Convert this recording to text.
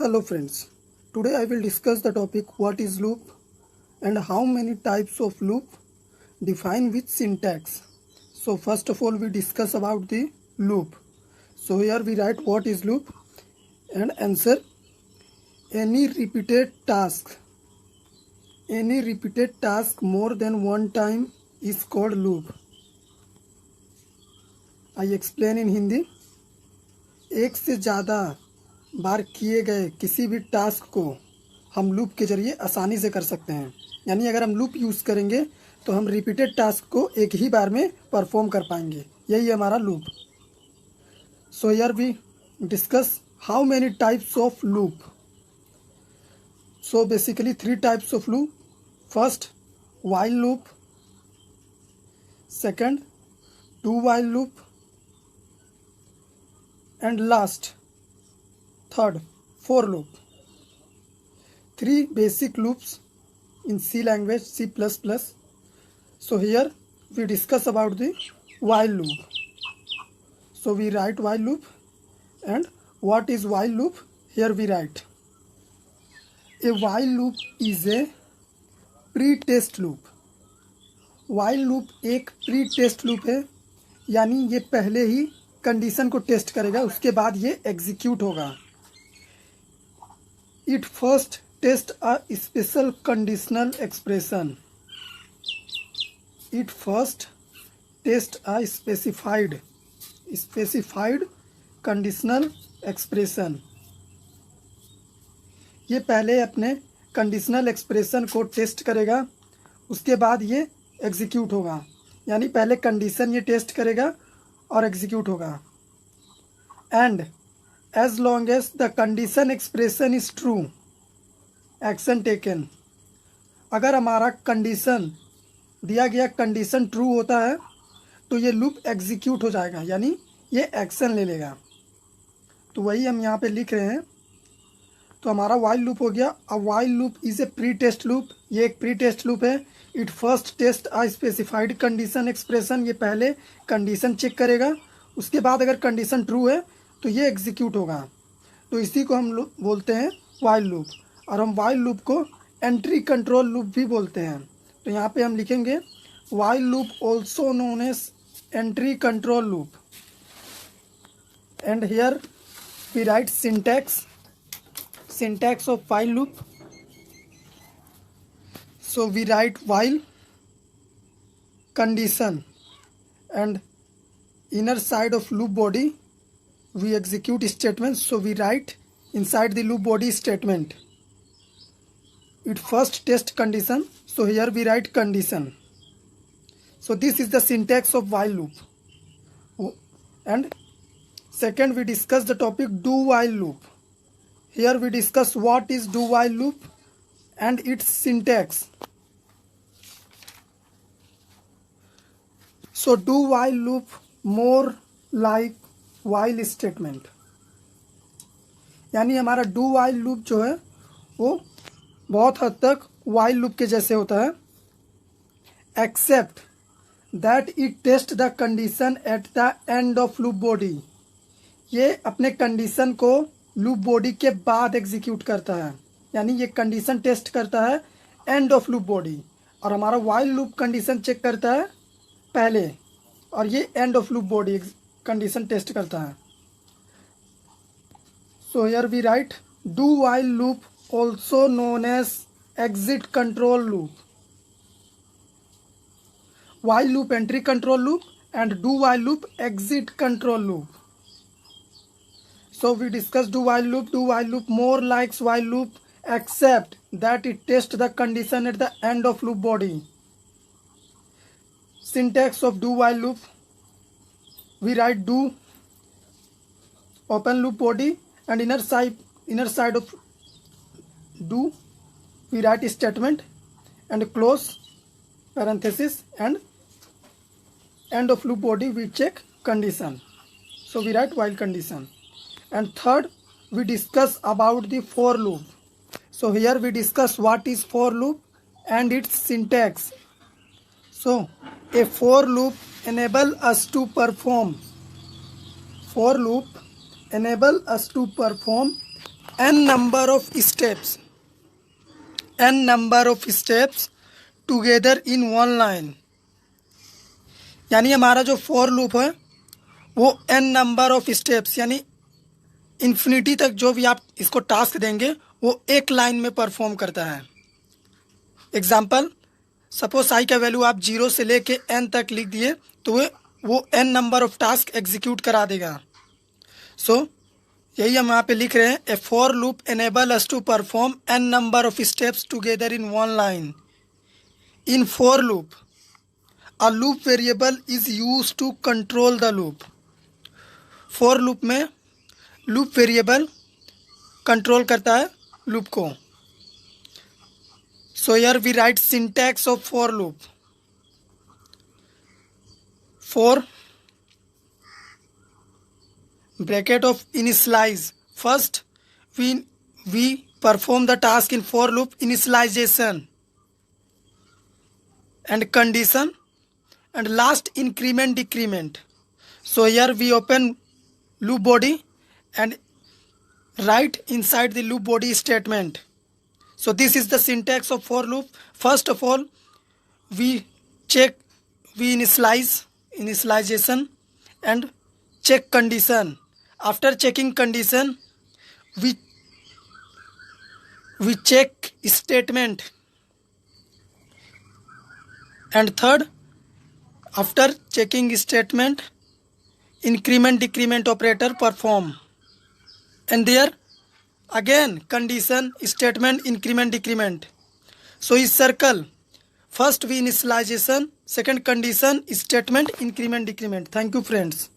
Hello friends, today I will discuss the topic what is loop and how many types of loop defined with syntax. So first of all we discuss about the loop. So here we write what is loop and answer any repeated task more than one time is called loop. I explain in Hindi. एक से ज़्यादा बार किए गए किसी भी task को हम loop के ज़रिए आसानी से कर सकते हैं। यानी अगर हम लूप यूज़ करेंगे तो हम रिपीटेड टास्क को एक ही बार में परफॉर्म कर पाएंगे। यही है हमारा loop. So here we discuss how many types of loop. So basically 3 types of loop. First while loop, second do while loop and last third for loop. 3 basic loops in C language, C++. So here we discuss about the while loop. So we write while loop, and what is while loop? Here we write a while loop is a pre-test loop. while loop एक pre-test loop है, यानी ये पहले ही condition को test करेगा, उसके बाद ये एग्जीक्यूट होगा। It first test a special conditional expression. It first test a specified conditional expression. ये पहले अपने कंडीशनल एक्सप्रेशन को टेस्ट करेगा, उसके बाद ये एग्जीक्यूट होगा। यानी पहले कंडीशन ये टेस्ट करेगा और एग्जीक्यूट होगा। And as long as the condition expression is true, action taken. अगर हमारा कंडीशन दिया गया कंडीशन ट्रू होता है तो ये लूप एग्जीक्यूट हो जाएगा, यानी ये एक्शन ले लेगा। तो वही हम यहाँ पे लिख रहे हैं। तो हमारा वाइल लूप हो गया। A while loop is a pre test loop. ये एक प्री टेस्ट लूप है। It first test a specified condition expression. ये पहले कंडीशन चेक करेगा, उसके बाद अगर कंडीशन ट्रू है तो ये एग्जीक्यूट होगा। तो इसी को हम बोलते हैं वाइल लूप। और हम वाइल लूप को एंट्री कंट्रोल लूप भी बोलते हैं। तो यहाँ पे हम लिखेंगे while loop also known as entry control loop. And here we write syntax of while loop. So we write while condition, and inner side of loop body we execute statements. So we write inside the loop body statement. It first test condition, so here we write condition. So this is the syntax of while loop. And second we discuss the topic do while loop. Here we discuss what is do while loop and its syntax. So do while loop more like while statement, यानी हमारा do while loop जो है वो बहुत हद तक while loop के जैसे होता है, except that it test the condition at the end of loop body. ये अपने कंडीशन को लूप बॉडी के बाद एग्जीक्यूट करता है, यानी ये कंडीशन टेस्ट करता है एंड ऑफ लूप बॉडी, और हमारा वाइल लूप कंडीशन चेक करता है पहले, और ये end of loop body condition test करता है। So here we write do while loop also known as exit control loop. While loop entry control loop and do while loop exit control loop. So we discussed do while loop. Do while loop more likes while loop except that it tests the condition at the end of loop body. Syntax of do while loop. We write do open loop body and inner side of do we write statement and close parenthesis and end of loop body we check condition. So we write while condition. And third we discuss about the for loop. So here we discuss what is for loop and its syntax. So a for loop enable us to perform n number of steps together in one line। यानी हमारा जो for loop है वो n number of steps यानी infinity तक जो भी आप इसको टास्क देंगे वो एक लाइन में परफॉर्म करता है। एग्जाम्पल, सपोज आई का वैल्यू आप 0 से लेके n तक लिख दिए तो वो n number of task execute करा देगा। सो यही हम यहाँ पे लिख रहे हैं, a for loop enable us to perform n number of steps together in one line. In for loop a loop variable is use to control the loop. For loop में लूप वेरिएबल कंट्रोल करता है loop को। So here we write syntax of for loop. For bracket of initialize, first we perform the task in for loop initialization and condition, and last increment decrement. So here we open loop body and write inside the loop body statement. So this is the syntax of for loop. First of all we initialization and check condition. After checking condition we check statement, and third, after checking statement, increment decrement operator perform, and there again condition statement increment decrement. So is circle, first we initialization, second condition statement increment decrement. Thank you friends.